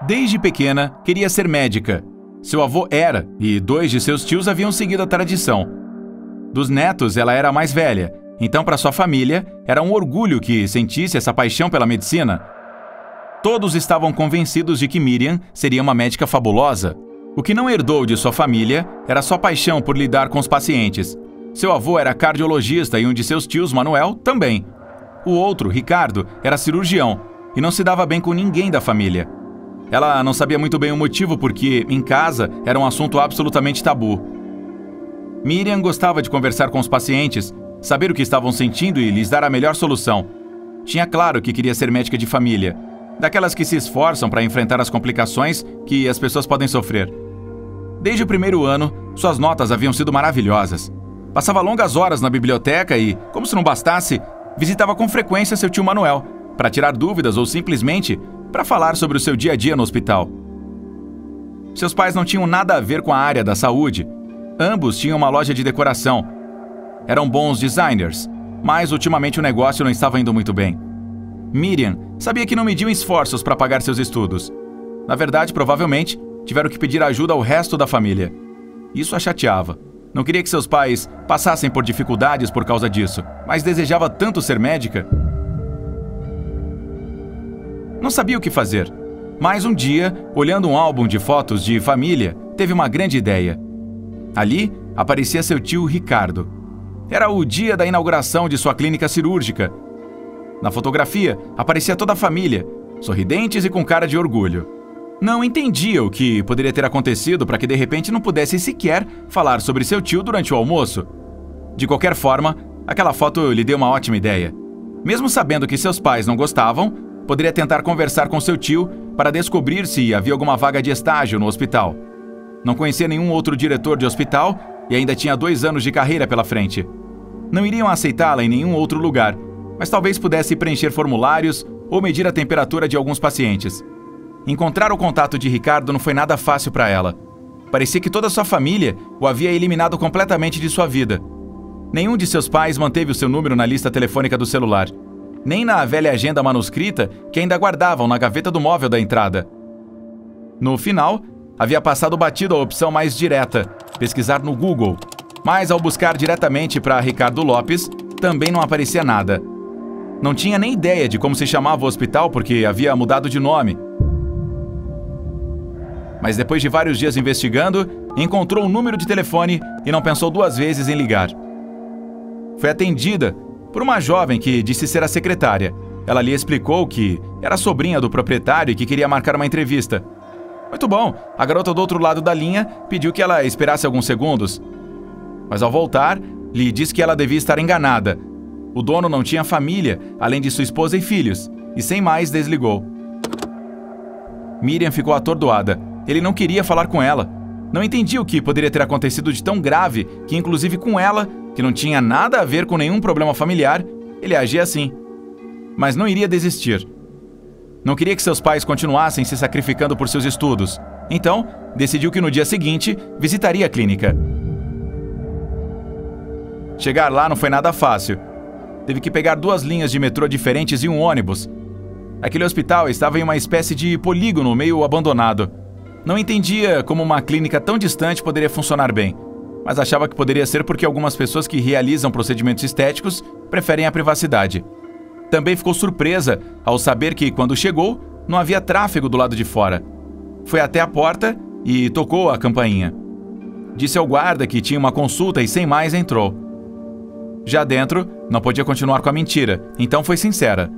Desde pequena, queria ser médica. Seu avô era, e 2 de seus tios haviam seguido a tradição. Dos netos, ela era a mais velha, então para sua família, era um orgulho que sentisse essa paixão pela medicina. Todos estavam convencidos de que Miriam seria uma médica fabulosa. O que não herdou de sua família era sua paixão por lidar com os pacientes. Seu avô era cardiologista e um de seus tios, Manuel, também. O outro, Ricardo, era cirurgião e não se dava bem com ninguém da família. Ela não sabia muito bem o motivo porque, em casa, era um assunto absolutamente tabu. Miriam gostava de conversar com os pacientes, saber o que estavam sentindo e lhes dar a melhor solução. Tinha claro que queria ser médica de família, daquelas que se esforçam para enfrentar as complicações que as pessoas podem sofrer. Desde o primeiro ano, suas notas haviam sido maravilhosas. Passava longas horas na biblioteca e, como se não bastasse, visitava com frequência seu tio Manuel, para tirar dúvidas ou simplesmente para falar sobre o seu dia a dia no hospital. Seus pais não tinham nada a ver com a área da saúde. Ambos tinham uma loja de decoração. Eram bons designers, mas ultimamente o negócio não estava indo muito bem. Miriam sabia que não mediam esforços para pagar seus estudos. Na verdade, provavelmente, tiveram que pedir ajuda ao resto da família. Isso a chateava. Não queria que seus pais passassem por dificuldades por causa disso, mas desejava tanto ser médica. Não sabia o que fazer, mas um dia, olhando um álbum de fotos de família, teve uma grande ideia. Ali aparecia seu tio Ricardo. Era o dia da inauguração de sua clínica cirúrgica. Na fotografia, aparecia toda a família, sorridentes e com cara de orgulho. Não entendia o que poderia ter acontecido para que de repente não pudesse sequer falar sobre seu tio durante o almoço. De qualquer forma, aquela foto lhe deu uma ótima ideia. Mesmo sabendo que seus pais não gostavam, poderia tentar conversar com seu tio para descobrir se havia alguma vaga de estágio no hospital. Não conhecia nenhum outro diretor de hospital e ainda tinha 2 anos de carreira pela frente. Não iriam aceitá-la em nenhum outro lugar, mas talvez pudesse preencher formulários ou medir a temperatura de alguns pacientes. Encontrar o contato de Ricardo não foi nada fácil para ela. Parecia que toda sua família o havia eliminado completamente de sua vida. Nenhum de seus pais manteve o seu número na lista telefônica do celular, nem na velha agenda manuscrita que ainda guardavam na gaveta do móvel da entrada. No final, havia passado batido a opção mais direta, pesquisar no Google, mas ao buscar diretamente para Ricardo Lopes, também não aparecia nada. Não tinha nem ideia de como se chamava o hospital porque havia mudado de nome. Mas depois de vários dias investigando, encontrou um número de telefone e não pensou 2 vezes em ligar. Foi atendida por uma jovem que disse ser a secretária. Ela lhe explicou que era sobrinha do proprietário e que queria marcar uma entrevista. Muito bom, a garota do outro lado da linha pediu que ela esperasse alguns segundos. Mas ao voltar, lhe disse que ela devia estar enganada. O dono não tinha família, além de sua esposa e filhos, e sem mais desligou. Miriam ficou atordoada. Ele não queria falar com ela. Não entendia o que poderia ter acontecido de tão grave que, inclusive com ela, que não tinha nada a ver com nenhum problema familiar, ele agia assim. Mas não iria desistir. Não queria que seus pais continuassem se sacrificando por seus estudos. Então, decidiu que no dia seguinte visitaria a clínica. Chegar lá não foi nada fácil. Teve que pegar 2 linhas de metrô diferentes e um ônibus. Aquele hospital estava em uma espécie de polígono meio abandonado. Não entendia como uma clínica tão distante poderia funcionar bem, mas achava que poderia ser porque algumas pessoas que realizam procedimentos estéticos preferem a privacidade. Também ficou surpresa ao saber que, quando chegou, não havia tráfego do lado de fora. Foi até a porta e tocou a campainha. Disse ao guarda que tinha uma consulta e sem mais entrou. Já dentro, não podia continuar com a mentira, então foi sincera.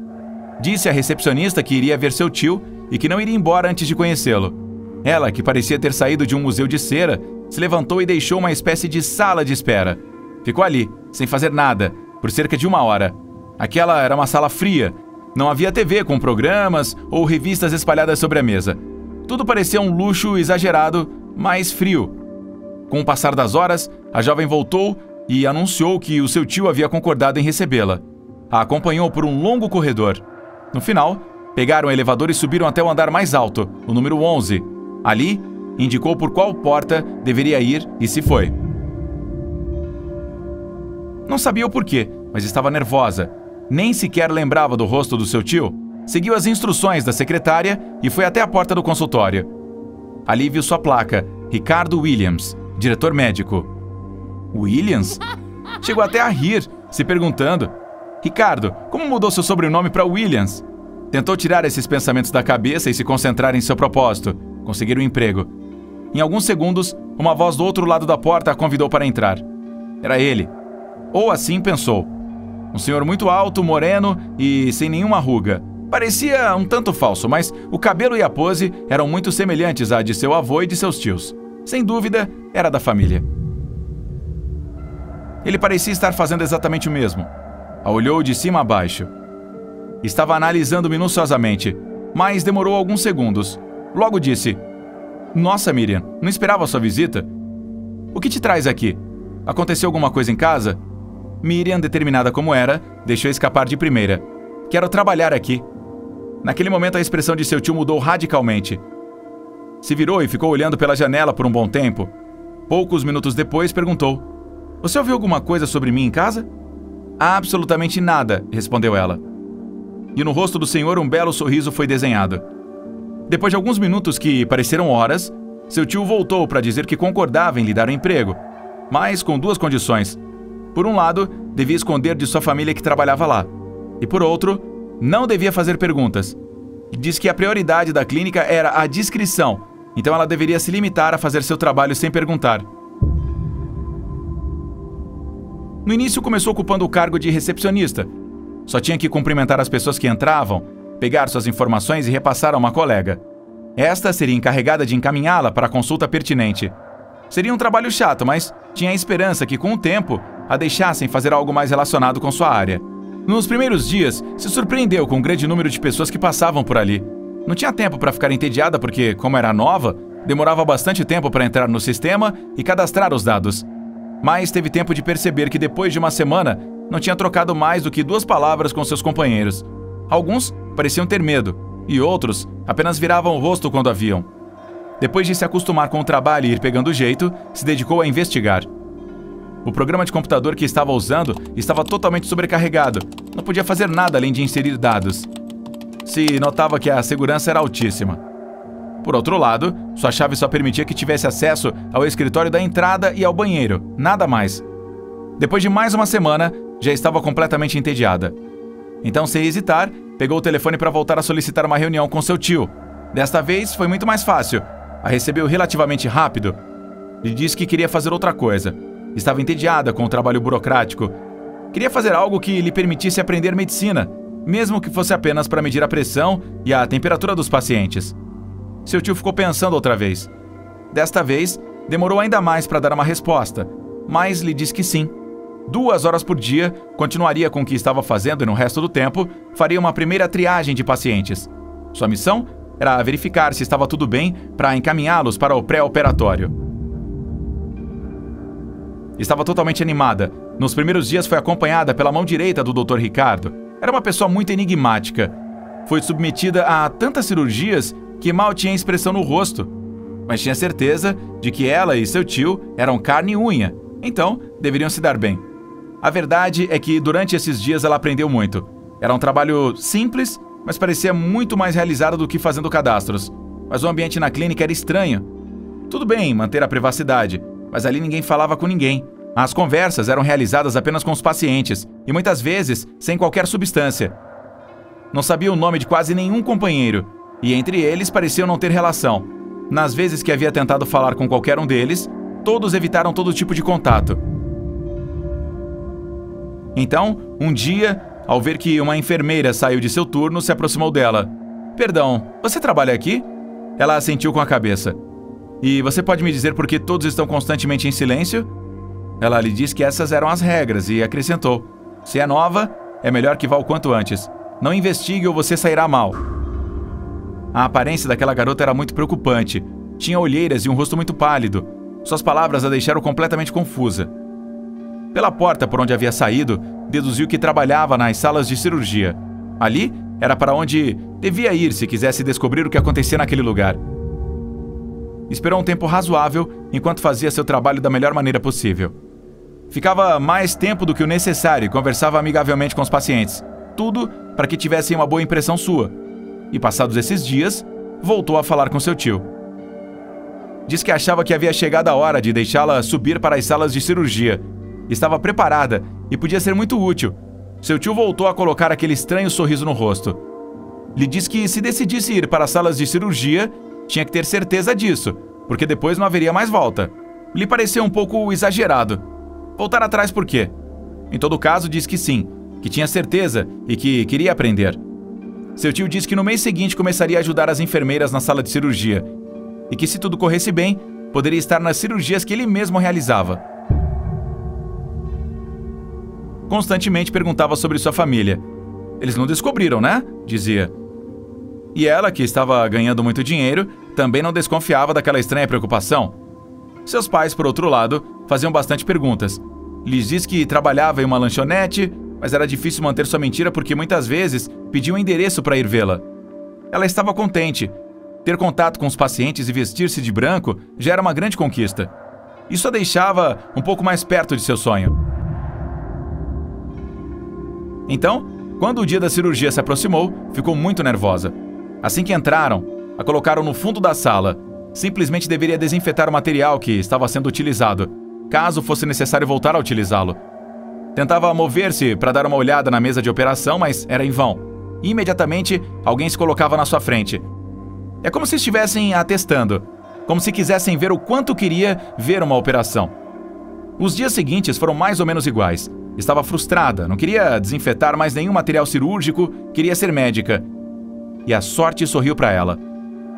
Disse à recepcionista que iria ver seu tio e que não iria embora antes de conhecê-lo. Ela, que parecia ter saído de um museu de cera, se levantou e deixou uma espécie de sala de espera. Ficou ali, sem fazer nada, por cerca de 1 hora. Aquela era uma sala fria. Não havia TV com programas ou revistas espalhadas sobre a mesa. Tudo parecia um luxo exagerado, mas frio. Com o passar das horas, a jovem voltou e anunciou que o seu tio havia concordado em recebê-la. A acompanhou por um longo corredor. No final, pegaram o elevador e subiram até o andar mais alto, o número 11. Ali, indicou por qual porta deveria ir e se foi. Não sabia o porquê, mas estava nervosa. Nem sequer lembrava do rosto do seu tio. seguiu as instruções da secretária e foi até a porta do consultório. Ali viu sua placa, Ricardo Williams, diretor médico. Williams? Chegou até a rir, se perguntando: Ricardo, como mudou seu sobrenome para Williams? Tentou tirar esses pensamentos da cabeça e se concentrar em seu propósito, conseguir um emprego. Em alguns segundos, uma voz do outro lado da porta a convidou para entrar. Era ele. Ou assim pensou. Um senhor muito alto, moreno e sem nenhuma ruga. Parecia um tanto falso, mas o cabelo e a pose eram muito semelhantes à de seu avô e de seus tios. Sem dúvida, era da família. Ele parecia estar fazendo exatamente o mesmo. A olhou de cima a baixo. Estava analisando minuciosamente, mas demorou alguns segundos. Logo disse: Nossa, Miriam, não esperava a sua visita. O que te traz aqui? Aconteceu alguma coisa em casa? Miriam, determinada como era, deixou escapar de primeira: Quero trabalhar aqui. Naquele momento a expressão de seu tio mudou radicalmente. Se virou e ficou olhando pela janela por um bom tempo. Poucos minutos depois perguntou: Você ouviu alguma coisa sobre mim em casa? Absolutamente nada, respondeu ela. E no rosto do senhor um belo sorriso foi desenhado. Depois de alguns minutos que pareceram horas, seu tio voltou para dizer que concordava em lhe dar um emprego, mas com duas condições. Por um lado, devia esconder de sua família que trabalhava lá. E por outro, não devia fazer perguntas. Diz que a prioridade da clínica era a discrição, então ela deveria se limitar a fazer seu trabalho sem perguntar. No início começou ocupando o cargo de recepcionista. Só tinha que cumprimentar as pessoas que entravam, pegar suas informações e repassar a uma colega. Esta seria encarregada de encaminhá-la para a consulta pertinente. Seria um trabalho chato, mas tinha a esperança que, com o tempo, a deixassem fazer algo mais relacionado com sua área. Nos primeiros dias, se surpreendeu com o grande número de pessoas que passavam por ali. Não tinha tempo para ficar entediada porque, como era nova, demorava bastante tempo para entrar no sistema e cadastrar os dados. Mas teve tempo de perceber que depois de uma semana não tinha trocado mais do que 2 palavras com seus companheiros. Alguns pareciam ter medo e outros apenas viravam o rosto quando a viam. Depois de se acostumar com o trabalho e ir pegando o jeito, se dedicou a investigar. O programa de computador que estava usando estava totalmente sobrecarregado. Não podia fazer nada além de inserir dados. Se notava que a segurança era altíssima. Por outro lado, sua chave só permitia que tivesse acesso ao escritório da entrada e ao banheiro, nada mais. Depois de mais uma semana, já estava completamente entediada. Então, sem hesitar, pegou o telefone para voltar a solicitar uma reunião com seu tio. Desta vez, foi muito mais fácil. A recebeu relativamente rápido. Lhe disse que queria fazer outra coisa. Estava entediada com o trabalho burocrático. Queria fazer algo que lhe permitisse aprender medicina, mesmo que fosse apenas para medir a pressão e a temperatura dos pacientes. Seu tio ficou pensando outra vez. Desta vez, demorou ainda mais para dar uma resposta, mas lhe disse que sim. 2 horas por dia, continuaria com o que estava fazendo e no resto do tempo, faria uma primeira triagem de pacientes. Sua missão era verificar se estava tudo bem para encaminhá-los para o pré-operatório. Estava totalmente animada. Nos primeiros dias foi acompanhada pela mão direita do Dr. Ricardo. Era uma pessoa muito enigmática. Foi submetida a tantas cirurgias que mal tinha expressão no rosto. Mas tinha certeza de que ela e seu tio eram carne e unha, então deveriam se dar bem. A verdade é que durante esses dias ela aprendeu muito. Era um trabalho simples, mas parecia muito mais realizado do que fazendo cadastros. Mas o ambiente na clínica era estranho. Tudo bem manter a privacidade, mas ali ninguém falava com ninguém. As conversas eram realizadas apenas com os pacientes, e muitas vezes sem qualquer substância. Não sabia o nome de quase nenhum companheiro, e entre eles pareciam não ter relação. Nas vezes que havia tentado falar com qualquer um deles, todos evitaram todo tipo de contato. Então, um dia, ao ver que uma enfermeira saiu de seu turno, se aproximou dela. "Perdão, você trabalha aqui?" Ela assentiu com a cabeça. "E você pode me dizer por que todos estão constantemente em silêncio?" Ela lhe disse que essas eram as regras e acrescentou: "Se é nova, é melhor que vá o quanto antes. Não investigue ou você sairá mal." A aparência daquela garota era muito preocupante. Tinha olheiras e um rosto muito pálido. Suas palavras a deixaram completamente confusa. Pela porta por onde havia saído, deduziu que trabalhava nas salas de cirurgia. Ali era para onde devia ir se quisesse descobrir o que acontecia naquele lugar. Esperou um tempo razoável enquanto fazia seu trabalho da melhor maneira possível. Ficava mais tempo do que o necessário e conversava amigavelmente com os pacientes. Tudo para que tivessem uma boa impressão sua. E passados esses dias, voltou a falar com seu tio. Diz que achava que havia chegado a hora de deixá-la subir para as salas de cirurgia. Estava preparada e podia ser muito útil. Seu tio voltou a colocar aquele estranho sorriso no rosto. Lhe disse que se decidisse ir para as salas de cirurgia, tinha que ter certeza disso, porque depois não haveria mais volta. Lhe pareceu um pouco exagerado. Voltar atrás por quê? Em todo caso, disse que sim, que tinha certeza e que queria aprender. Seu tio disse que no mês seguinte começaria a ajudar as enfermeiras na sala de cirurgia e que, se tudo corresse bem, poderia estar nas cirurgias que ele mesmo realizava. Constantemente perguntava sobre sua família. Eles não descobriram, né? Dizia. E ela, que estava ganhando muito dinheiro, também não desconfiava daquela estranha preocupação. Seus pais, por outro lado, faziam bastante perguntas. Lhes disse que trabalhava em uma lanchonete, mas era difícil manter sua mentira porque muitas vezes pediam um endereço para ir vê-la. Ela estava contente. Ter contato com os pacientes e vestir-se de branco já era uma grande conquista. Isso a deixava um pouco mais perto de seu sonho. Então, quando o dia da cirurgia se aproximou, ficou muito nervosa. Assim que entraram, a colocaram no fundo da sala. Simplesmente deveria desinfetar o material que estava sendo utilizado, caso fosse necessário voltar a utilizá-lo. Tentava mover-se para dar uma olhada na mesa de operação, mas era em vão. E imediatamente, alguém se colocava na sua frente. É como se estivessem a testando, como se quisessem ver o quanto queria ver uma operação. Os dias seguintes foram mais ou menos iguais. Estava frustrada, não queria desinfetar mais nenhum material cirúrgico, queria ser médica. E a sorte sorriu para ela.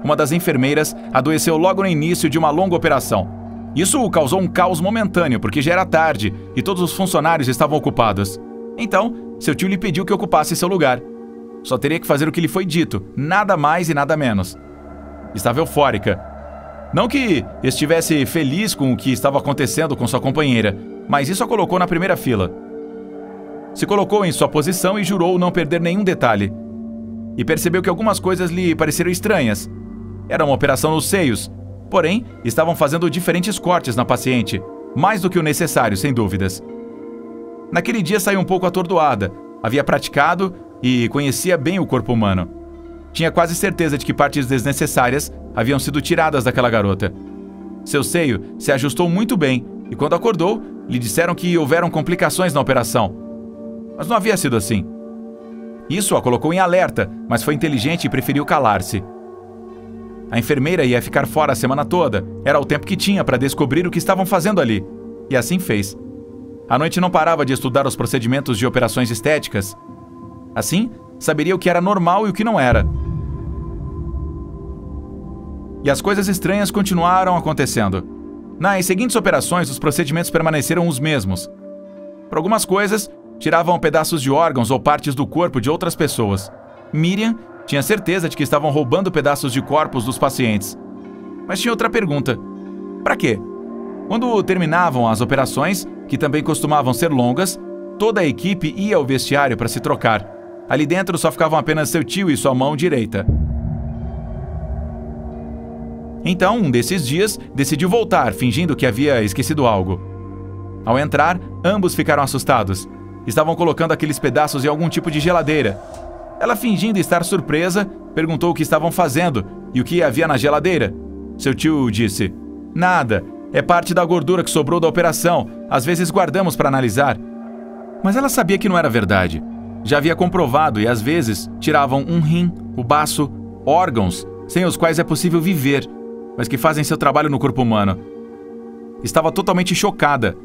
Uma das enfermeiras adoeceu logo no início de uma longa operação. Isso causou um caos momentâneo, porque já era tarde e todos os funcionários estavam ocupados. Então, seu tio lhe pediu que ocupasse seu lugar. Só teria que fazer o que lhe foi dito, nada mais e nada menos. Estava eufórica. Não que estivesse feliz com o que estava acontecendo com sua companheira, mas isso a colocou na primeira fila. Se colocou em sua posição e jurou não perder nenhum detalhe. E percebeu que algumas coisas lhe pareceram estranhas. Era uma operação nos seios, porém, estavam fazendo diferentes cortes na paciente, mais do que o necessário, sem dúvidas. Naquele dia saiu um pouco atordoada, havia praticado e conhecia bem o corpo humano. Tinha quase certeza de que partes desnecessárias haviam sido tiradas daquela garota. Seu seio se ajustou muito bem e, quando acordou, lhe disseram que houveram complicações na operação. Mas não havia sido assim. Isso a colocou em alerta, mas foi inteligente e preferiu calar-se. A enfermeira ia ficar fora a semana toda. Era o tempo que tinha para descobrir o que estavam fazendo ali. E assim fez. À noite não parava de estudar os procedimentos de operações estéticas. Assim, saberia o que era normal e o que não era. E as coisas estranhas continuaram acontecendo. Nas seguintes operações, os procedimentos permaneceram os mesmos. Por algumas coisas, tiravam pedaços de órgãos ou partes do corpo de outras pessoas. Miriam tinha certeza de que estavam roubando pedaços de corpos dos pacientes. Mas tinha outra pergunta. Para quê? Quando terminavam as operações, que também costumavam ser longas, toda a equipe ia ao vestiário para se trocar. Ali dentro só ficavam apenas seu tio e sua mão direita. Então, um desses dias, decidiu voltar, fingindo que havia esquecido algo. Ao entrar, ambos ficaram assustados. Estavam colocando aqueles pedaços em algum tipo de geladeira. Ela, fingindo estar surpresa, perguntou o que estavam fazendo e o que havia na geladeira. Seu tio disse: "Nada, é parte da gordura que sobrou da operação. Às vezes guardamos para analisar." Mas ela sabia que não era verdade. Já havia comprovado e às vezes tiravam um rim, o baço, órgãos sem os quais é possível viver, mas que fazem seu trabalho no corpo humano. Estava totalmente chocada.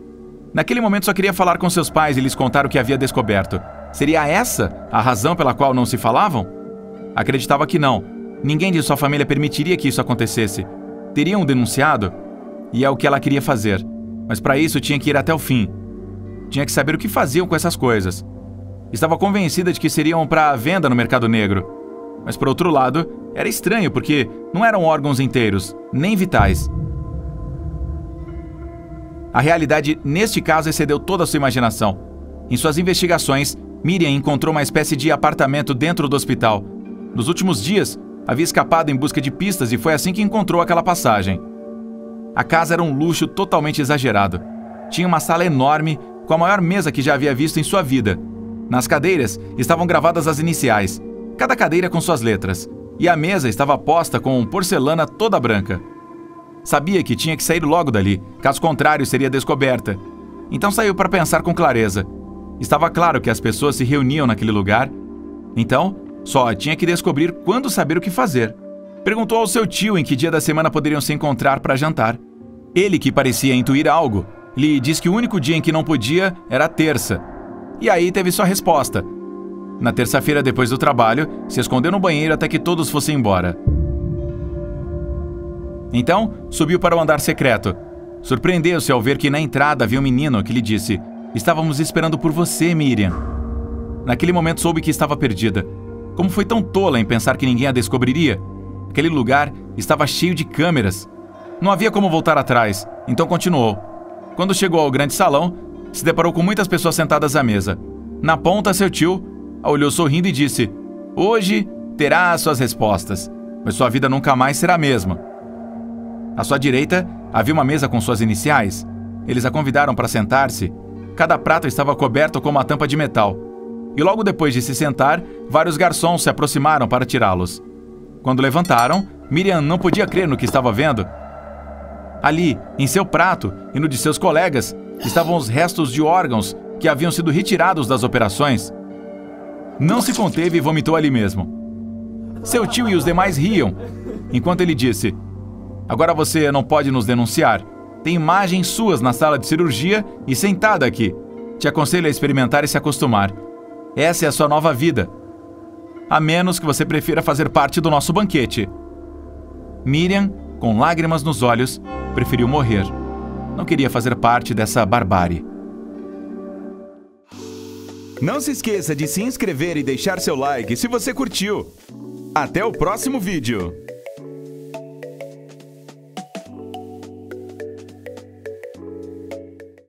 Naquele momento só queria falar com seus pais e lhes contar o que havia descoberto. Seria essa a razão pela qual não se falavam? Acreditava que não. Ninguém de sua família permitiria que isso acontecesse. Teriam denunciado? E é o que ela queria fazer. Mas para isso tinha que ir até o fim. Tinha que saber o que faziam com essas coisas. Estava convencida de que seriam para venda no mercado negro. Mas por outro lado, era estranho porque não eram órgãos inteiros, nem vitais. A realidade, neste caso, excedeu toda a sua imaginação. Em suas investigações, Miriam encontrou uma espécie de apartamento dentro do hospital. Nos últimos dias, havia escapado em busca de pistas e foi assim que encontrou aquela passagem. A casa era um luxo totalmente exagerado. Tinha uma sala enorme, com a maior mesa que já havia visto em sua vida. Nas cadeiras estavam gravadas as iniciais, cada cadeira com suas letras, e a mesa estava posta com porcelana toda branca. Sabia que tinha que sair logo dali, caso contrário seria descoberta. Então saiu para pensar com clareza. Estava claro que as pessoas se reuniam naquele lugar, então só tinha que descobrir quando saber o que fazer. Perguntou ao seu tio em que dia da semana poderiam se encontrar para jantar. Ele, que parecia intuir algo, lhe disse que o único dia em que não podia era a terça. E aí teve sua resposta. Na terça-feira, depois do trabalho, se escondeu no banheiro até que todos fossem embora. Então, subiu para o andar secreto. Surpreendeu-se ao ver que na entrada havia um menino que lhe disse: "Estávamos esperando por você, Miriam." Naquele momento soube que estava perdida. Como foi tão tola em pensar que ninguém a descobriria? Aquele lugar estava cheio de câmeras. Não havia como voltar atrás, então continuou. Quando chegou ao grande salão, se deparou com muitas pessoas sentadas à mesa. Na ponta, seu tio a olhou sorrindo e disse: "Hoje terá as suas respostas, mas sua vida nunca mais será a mesma." À sua direita, havia uma mesa com suas iniciais. Eles a convidaram para sentar-se. Cada prato estava coberto com uma tampa de metal. E logo depois de se sentar, vários garçons se aproximaram para tirá-los. Quando levantaram, Miriam não podia crer no que estava vendo. Ali, em seu prato e no de seus colegas, estavam os restos de órgãos que haviam sido retirados das operações. Não se conteve e vomitou ali mesmo. Seu tio e os demais riam, enquanto ele disse: "Agora você não pode nos denunciar. Tem imagens suas na sala de cirurgia e sentada aqui. Te aconselho a experimentar e se acostumar. Essa é a sua nova vida. A menos que você prefira fazer parte do nosso banquete." Miriam, com lágrimas nos olhos, preferiu morrer. Não queria fazer parte dessa barbárie. Não se esqueça de se inscrever e deixar seu like se você curtiu. Até o próximo vídeo!